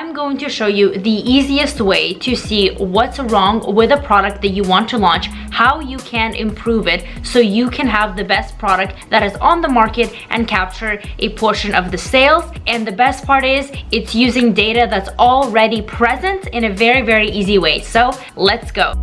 I'm going to show you the easiest way to see what's wrong with a product that you want to launch, how you can improve it so you can have the best product that is on the market and capture a portion of the sales. And the best part is it's using data that's already present in a very, very easy way. So let's go.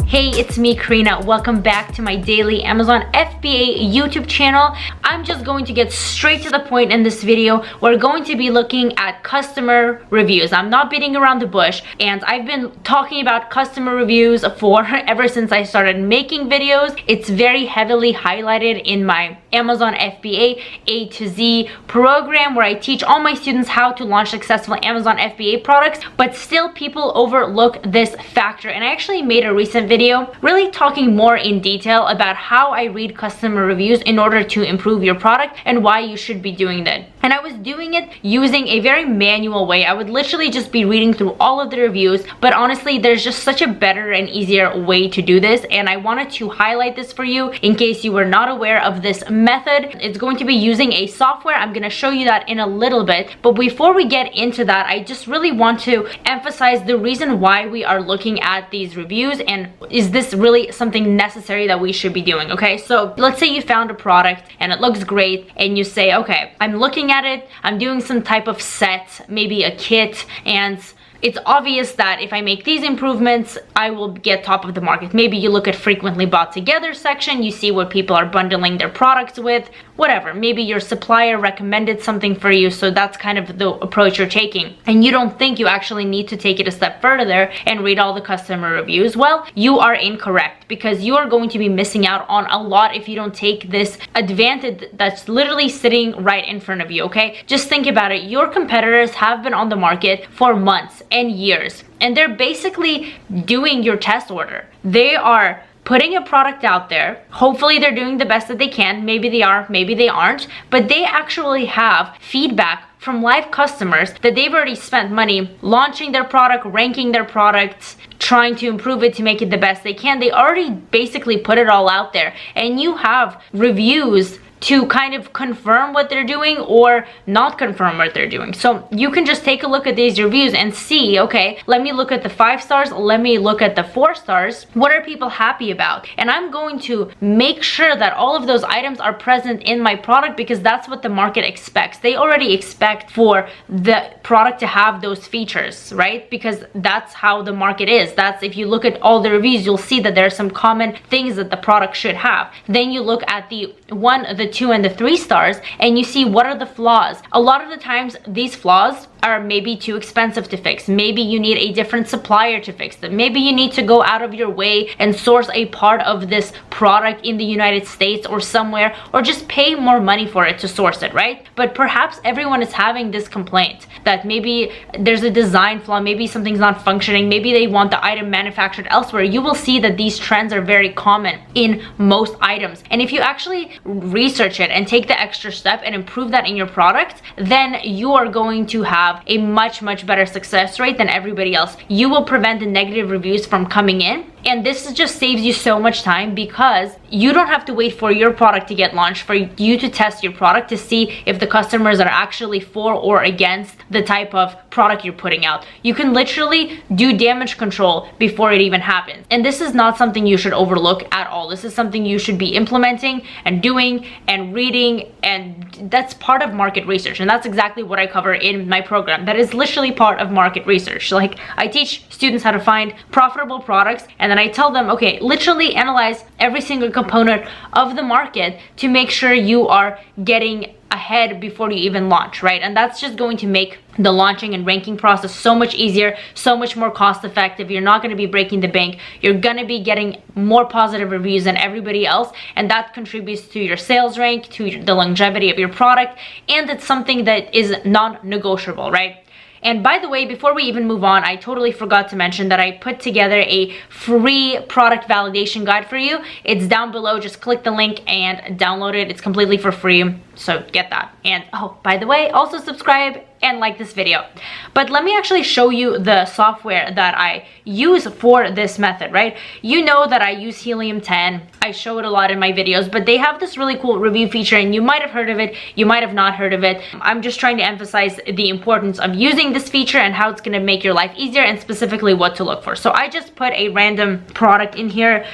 Hey, it's me, Karina. Welcome back to my daily Amazon FBA YouTube channel. I'm just going to get straight to the point in this video. We're going to be looking at customer reviews. I'm not beating around the bush, and I've been talking about customer reviews ever since I started making videos. It's very heavily highlighted in my Amazon FBA A to Z program where I teach all my students how to launch successful Amazon FBA products, but still people overlook this factor. And I actually made a recent video really talking more in detail about how I read customer reviews in order to improve your product and why you should be doing that. And I was doing it using a very manual way. I would literally just be reading through all of the reviews, but honestly, there's just such a better and easier way to do this, and I wanted to highlight this for you in case you were not aware of this method. It's going to be using a software. I'm going to show you that in a little bit, but before we get into that, I just really want to emphasize the reason why we are looking at these reviews and is this really something necessary that we should be doing. Okay, so let's say you found a product and it looks great and you say, okay, I'm looking at it, I'm doing some type of set, maybe a kit, and it's obvious that if I make these improvements, I will get top of the market. Maybe you look at frequently bought together section, you see what people are bundling their products with, whatever. Maybe your supplier recommended something for you, so that's kind of the approach you're taking. And you don't think you actually need to take it a step further and read all the customer reviews. Well, you are incorrect, because you are going to be missing out on a lot if you don't take this advantage that's literally sitting right in front of you, okay? Just think about it. Your competitors have been on the market for months and years, and they're basically doing your test order. They are putting a product out there. Hopefully they're doing the best that they can. Maybe they are, maybe they aren't, but they actually have feedback from live customers that they've already spent money launching their product, ranking their products, trying to improve it to make it the best they can. They already basically put it all out there, and you have reviews to kind of confirm what they're doing or not confirm what they're doing. So you can just take a look at these reviews and see, okay, let me look at the 5 stars, let me look at the 4 stars. What are people happy about? And I'm going to make sure that all of those items are present in my product, because that's what the market expects. They already expect for the product to have those features, right? Because that's how the market is. That's, if you look at all the reviews, you'll see that there are some common things that the product should have. Then you look at the 1, the 2, and the 3 stars, and you see what are the flaws. A lot of the times these flaws are maybe too expensive to fix. Maybe you need a different supplier to fix them. Maybe you need to go out of your way and source a part of this product in the United States or somewhere, or just pay more money for it to source it, right? But perhaps everyone is having this complaint that maybe there's a design flaw, maybe something's not functioning, maybe they want the item manufactured elsewhere. You will see that these trends are very common in most items. And if you actually research it and take the extra step and improve that in your product, then you are going to have a much better success rate than everybody else. You will prevent the negative reviews from coming in, and this just saves you so much time, because you don't have to wait for your product to get launched for you to test your product to see if the customers are actually for or against the type of product you're putting out. You can literally do damage control before it even happens, and this is not something you should overlook at all. This is something you should be implementing and doing and reading, and that's part of market research, and that's exactly what I cover in my program. That is literally part of market research. Like, I teach students how to find profitable products, and then I tell them, okay, literally analyze every single component of the market to make sure you are getting ahead before you even launch, right? And that's just going to make the launching and ranking process so much easier, so much more cost effective. You're not going to be breaking the bank. You're going to be getting more positive reviews than everybody else, and that contributes to your sales rank, to the longevity of your product, and it's something that is non-negotiable, right? And by the way, before we even move on, I totally forgot to mention that I put together a free product validation guide for you. It's down below. Just click the link and download it. It's completely for free. So get that. And oh, by the way, also subscribe and like this video. But let me actually show you the software that I use for this method, right? You know that I use Helium 10. I show it a lot in my videos, but they have this really cool review feature, and you might have heard of it, you might have not heard of it. I'm just trying to emphasize the importance of using this feature and how it's going to make your life easier, and specifically what to look for. So I just put a random product in here.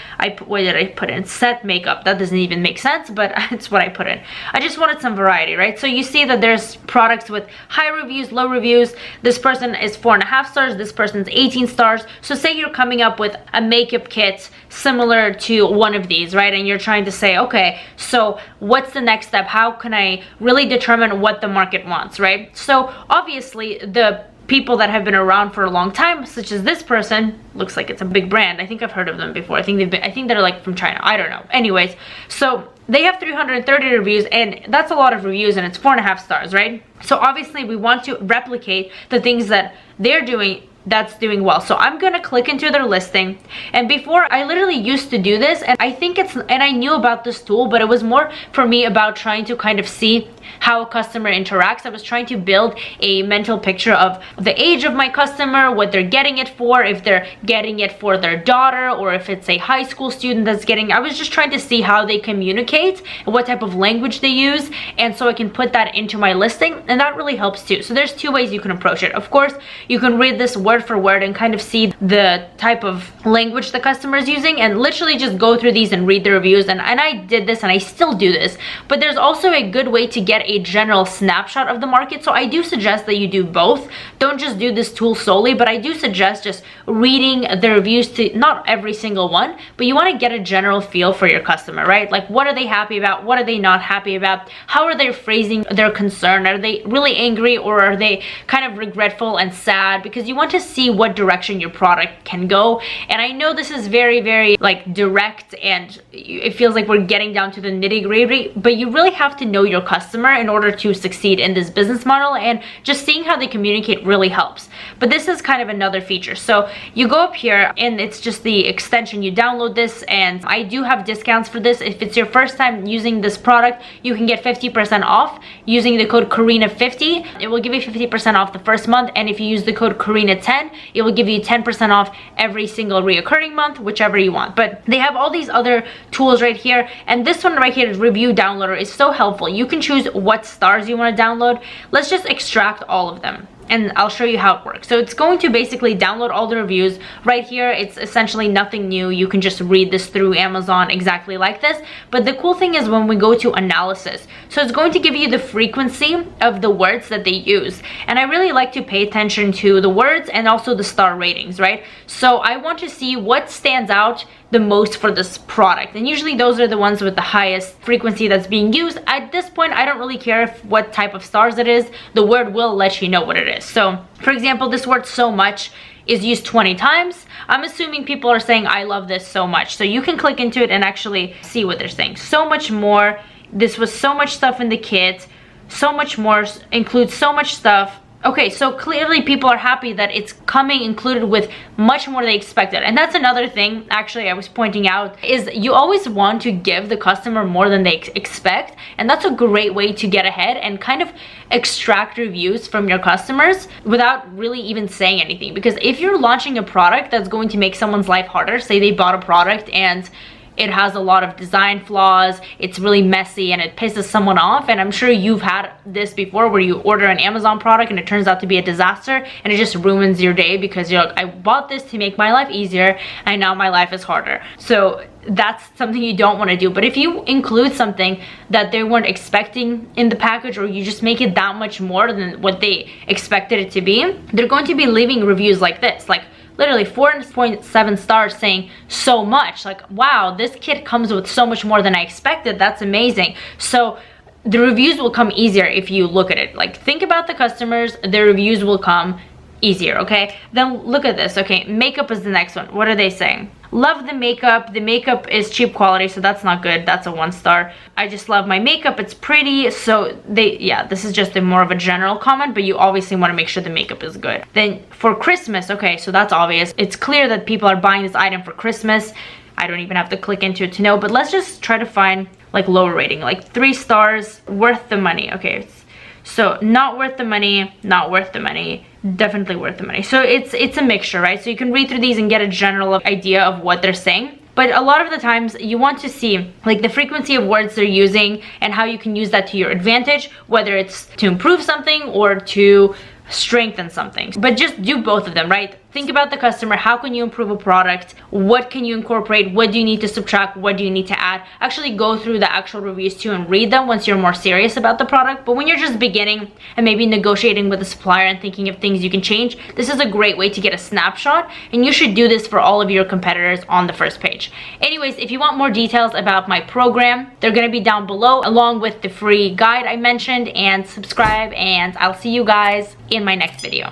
What did I put in? Set makeup. That doesn't even make sense, but it's what I put in. I just wanted some variety, right? So you see that there's products with high reviews, low reviews. This person is 4.5 stars, this person's 18 stars. So say you're coming up with a makeup kit similar to one of these, right? And you're trying to say, okay, so what's the next step? How can I really determine what the market wants, right? So obviously the people that have been around for a long time, such as this person, looks like it's a big brand. I think I've heard of them before. I think they're like from China. I don't know. Anyways, so they have 330 reviews, and that's a lot of reviews, and it's 4.5 stars, right? So obviously we want to replicate the things that they're doing that's doing well. So I'm gonna click into their listing, and before I literally used to do this, and I knew about this tool, but it was more for me about trying to kind of see how a customer interacts. I was trying to build a mental picture of the age of my customer, what they're getting it for, if they're getting it for their daughter, or if it's a high school student that's getting. I was just trying to see how they communicate and what type of language they use, and so I can put that into my listing, and that really helps too. So there's two ways you can approach it. Of course, you can read this word for word and kind of see the type of language the customer is using, and literally just go through these and read the reviews. And I did this, and I still do this, but there's also a good way to get a general snapshot of the market. So I do suggest that you do both. Don't just do this tool solely, but I do suggest just reading the reviews, to not every single one, but you want to get a general feel for your customer, right? Like, what are they happy about? What are they not happy about? How are they phrasing their concern? Are they really angry, or are they kind of regretful and sad? Because you want to see what direction your product can go. And I know this is very, very like direct, and it feels like we're getting down to the nitty-gritty, but you really have to know your customer in order to succeed in this business model, and just seeing how they communicate really helps. But this is kind of another feature. So you go up here, and it's just the extension. You download this, and I do have discounts for this. If it's your first time using this product, you can get 50% off using the code Karina50. It will give you 50% off the first month, and if you use the code Karina10, it will give you 10% off every single reoccurring month, whichever you want. But they have all these other tools right here, and this one right here is Review Downloader. Is so helpful. You can choose what stars you want to download. Let's just extract all of them, and I'll show you how it works. So it's going to basically download all the reviews. Right here, it's essentially nothing new. You can just read this through Amazon exactly like this. But the cool thing is when we go to analysis, so it's going to give you the frequency of the words that they use. And I really like to pay attention to the words and also the star ratings, right? So I want to see what stands out the most for this product, and usually those are the ones with the highest frequency that's being used. At this point, I don't really care what type of stars it is. The word will let you know what it is. So for example, this word so much is used 20 times. I'm assuming people are saying I love this so much. So you can click into it and actually see what they're saying. So much more. This was so much stuff in the kit. So much more includes so much stuff. Okay, so clearly people are happy that it's coming included with much more they expected. And that's another thing, actually, I was pointing out, is you always want to give the customer more than they expect. And that's a great way to get ahead and kind of extract reviews from your customers without really even saying anything. Because if you're launching a product that's going to make someone's life harder, say they bought a product and it has a lot of design flaws, it's really messy, and it pisses someone off. And I'm sure you've had this before, where you order an Amazon product and it turns out to be a disaster, and it just ruins your day because you're like, I bought this to make my life easier, and now my life is harder. So that's something you don't want to do. But if you include something that they weren't expecting in the package, or you just make it that much more than what they expected it to be, they're going to be leaving reviews like this, like literally 4.7 stars saying so much, like, wow, this kit comes with so much more than I expected. That's amazing. So the reviews will come easier if you look at it. Like, think about the customers, their reviews will come easier. Okay, then look at this. Okay, makeup is the next one. What are they saying? Love the makeup. The makeup is cheap quality, so that's not good. That's a 1 star. I just love my makeup. It's pretty. So yeah, this is just more of a general comment, but you obviously want to make sure the makeup is good. Then for Christmas, okay, so that's obvious. It's clear that people are buying this item for Christmas. I don't even have to click into it to know, but let's just try to find like lower rating, like 3 stars, worth the money. Okay, so not worth the money, not worth the money, definitely worth the money. So it's a mixture, right? So you can read through these and get a general idea of what they're saying. But a lot of the times you want to see like the frequency of words they're using and how you can use that to your advantage, whether it's to improve something or to strengthen something. But just do both of them, right? Think about the customer. How can you improve a product? What can you incorporate? What do you need to subtract? What do you need to add? Actually go through the actual reviews too and read them once you're more serious about the product. But when you're just beginning and maybe negotiating with a supplier and thinking of things you can change, this is a great way to get a snapshot, and you should do this for all of your competitors on the first page. Anyways, if you want more details about my program, they're going to be down below along with the free guide I mentioned, and subscribe, and I'll see you guys in my next video.